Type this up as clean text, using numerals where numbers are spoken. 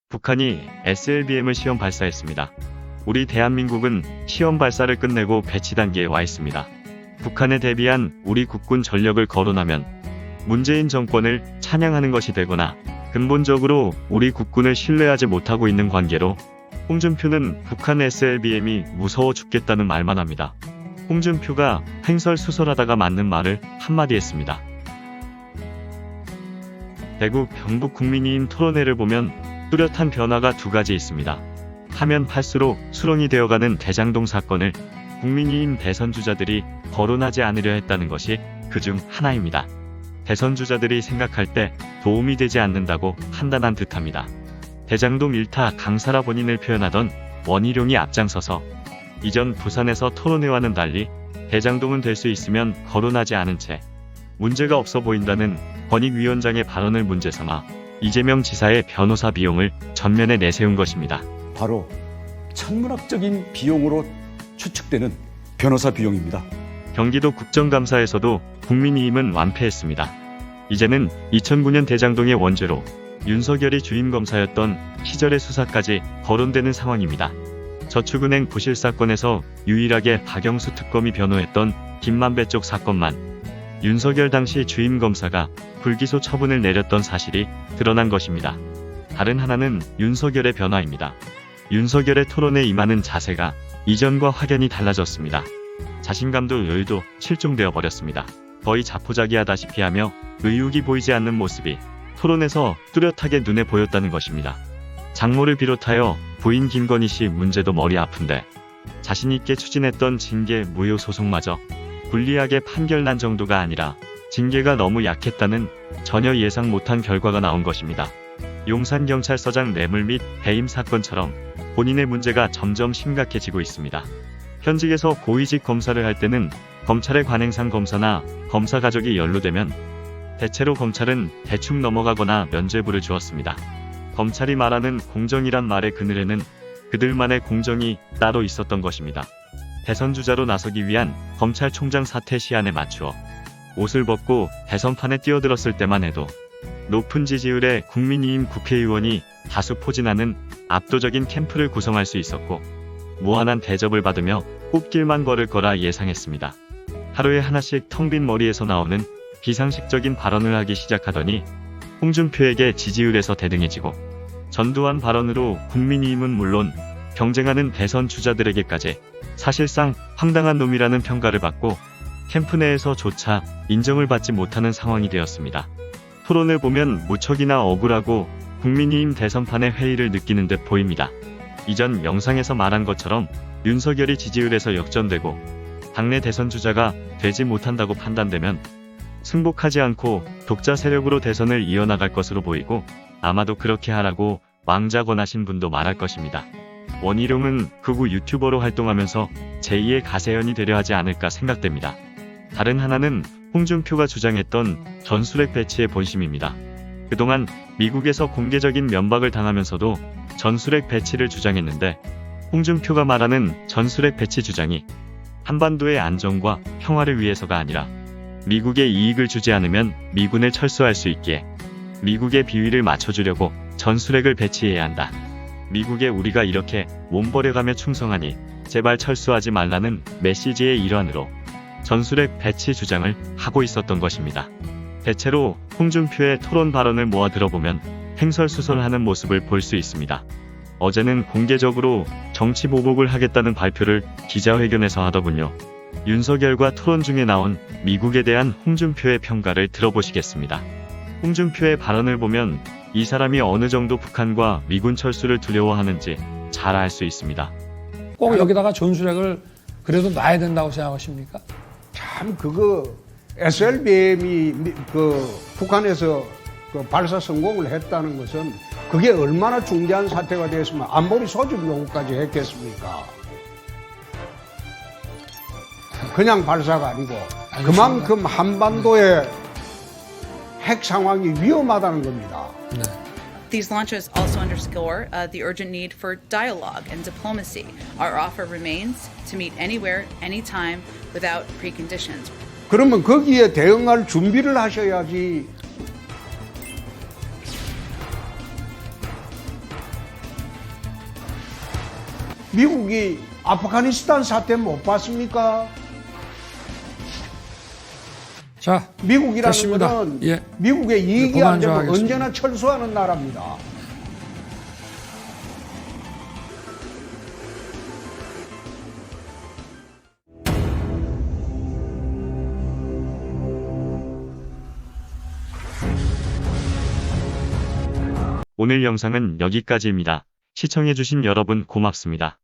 북한이 SLBM을 시험 발사했습니다. 우리 대한민국은 시험 발사를 끝내고 배치 단계에 와 있습니다. 북한에 대비한 우리 국군 전력을 거론하면 문재인 정권을 찬양하는 것이 되거나 근본적으로 우리 국군을 신뢰하지 못하고 있는 관계로 홍준표는 북한 SLBM이 무서워 죽겠다는 말만 합니다. 홍준표가 횡설수설하다가 맞는 말을 한마디 했습니다. 대구 경북 국민의힘 토론회를 보면 뚜렷한 변화가 두 가지 있습니다. 하면 할수록 수렁이 되어가는 대장동 사건을 국민의힘 대선주자들이 거론하지 않으려 했다는 것이 그중 하나입니다. 대선주자들이 생각할 때 도움이 되지 않는다고 판단한 듯합니다. 대장동 일타 강사라 본인을 표현하던 원희룡이 앞장서서 이전 부산에서 토론회와는 달리 대장동은 될 수 있으면 거론하지 않은 채 문제가 없어 보인다는 권익위원장의 발언을 문제 삼아 이재명 지사의 변호사 비용을 전면에 내세운 것입니다. 바로 천문학적인 비용으로 추측되는 변호사 비용입니다. 경기도 국정감사에서도 국민의힘은 완패했습니다. 이제는 2009년 대장동의 원죄로 윤석열이 주임검사였던 시절의 수사까지 거론되는 상황입니다. 저축은행 부실 사건에서 유일하게 박영수 특검이 변호했던 김만배 쪽 사건만 윤석열 당시 주임검사가 불기소 처분을 내렸던 사실이 드러난 것입니다. 다른 하나는 윤석열의 변화입니다. 윤석열의 토론에 임하는 자세가 이전과 확연히 달라졌습니다. 자신감도 여유도 실종되어 버렸습니다. 거의 자포자기하다시피 하며 의욕이 보이지 않는 모습이 토론에서 뚜렷하게 눈에 보였다는 것입니다. 장모를 비롯하여 부인 김건희 씨 문제도 머리 아픈데 자신있게 추진했던 징계 무효 소송마저 불리하게 판결난 정도가 아니라 징계가 너무 약했다는 전혀 예상 못한 결과가 나온 것입니다. 용산경찰서장 뇌물 및 배임 사건처럼 본인의 문제가 점점 심각해지고 있습니다. 현직에서 고위직 검사를 할 때는 검찰의 관행상 검사나 검사 가족이 연루되면 대체로 검찰은 대충 넘어가거나 면죄부를 주었습니다. 검찰이 말하는 공정이란 말의 그늘에는 그들만의 공정이 따로 있었던 것입니다. 대선 주자로 나서기 위한 검찰총장 사퇴 시한에 맞추어 옷을 벗고 대선판에 뛰어들었을 때만 해도 높은 지지율의 국민의힘 국회의원이 다수 포진하는 압도적인 캠프를 구성할 수 있었고 무한한 대접을 받으며 꽃길만 걸을 거라 예상했습니다. 하루에 하나씩 텅 빈 머리에서 나오는 비상식적인 발언을 하기 시작하더니 홍준표에게 지지율에서 대등해지고 전두환 발언으로 국민의힘은 물론 경쟁하는 대선 주자들에게까지 사실상 황당한 놈이라는 평가를 받고 캠프 내에서조차 인정을 받지 못하는 상황이 되었습니다. 토론을 보면 무척이나 억울하고 국민의힘 대선판의 회의를 느끼는 듯 보입니다. 이전 영상에서 말한 것처럼 윤석열이 지지율에서 역전되고 당내 대선 주자가 되지 못한다고 판단되면 승복하지 않고 독자 세력으로 대선을 이어나갈 것으로 보이고 아마도 그렇게 하라고 왕자 권하신 분도 말할 것입니다. 원희룡은 극우 유튜버로 활동하면서 제2의 가세연이 되려 하지 않을까 생각됩니다. 다른 하나는 홍준표가 주장했던 전술핵 배치의 본심입니다. 그동안 미국에서 공개적인 면박을 당하면서도 전술핵 배치를 주장했는데 홍준표가 말하는 전술핵 배치 주장이 한반도의 안정과 평화를 위해서가 아니라 미국에 이익을 주지 않으면 미군을 철수할 수 있기에 미국의 비위를 맞춰주려고 전술핵을 배치해야 한다. 미국에 우리가 이렇게 몸버려가며 충성하니 제발 철수하지 말라는 메시지의 일환으로 전술핵 배치 주장을 하고 있었던 것입니다. 대체로 홍준표의 토론 발언을 모아 들어보면 횡설수설하는 모습을 볼 수 있습니다. 어제는 공개적으로 정치 보복을 하겠다는 발표를 기자회견에서 하더군요. 윤석열과 토론 중에 나온 미국에 대한 홍준표의 평가를 들어보시겠습니다. 홍준표의 발언을 보면 이 사람이 어느 정도 북한과 미군 철수를 두려워하는지 잘 알 수 있습니다. 꼭 여기다가 전술핵을 그래도 놔야 된다고 생각하십니까? 참 그거 SLBM이 북한에서 발사 성공을 했다는 것은 그게 얼마나 중대한 사태가 됐으면 안보리 소집 요구까지 했겠습니까? 그냥 발사가 아니고 그만큼 한반도의 핵 상황이 위험하다는 겁니다. 네. These launches also underscore the urgent need for dialogue and diplomacy. Our offer remains to meet anywhere, anytime, without preconditions. 그러면 거기에 대응할 준비를 하셔야지. 미국이 아프가니스탄 사태 못 봤습니까? 자, 미국이라는 됐습니다. 것은 예. 미국의 이익이 그만 안 되면 정하겠습니다. 언제나 철수하는 나라입니다. 오늘 영상은 여기까지입니다. 시청해주신 여러분 고맙습니다.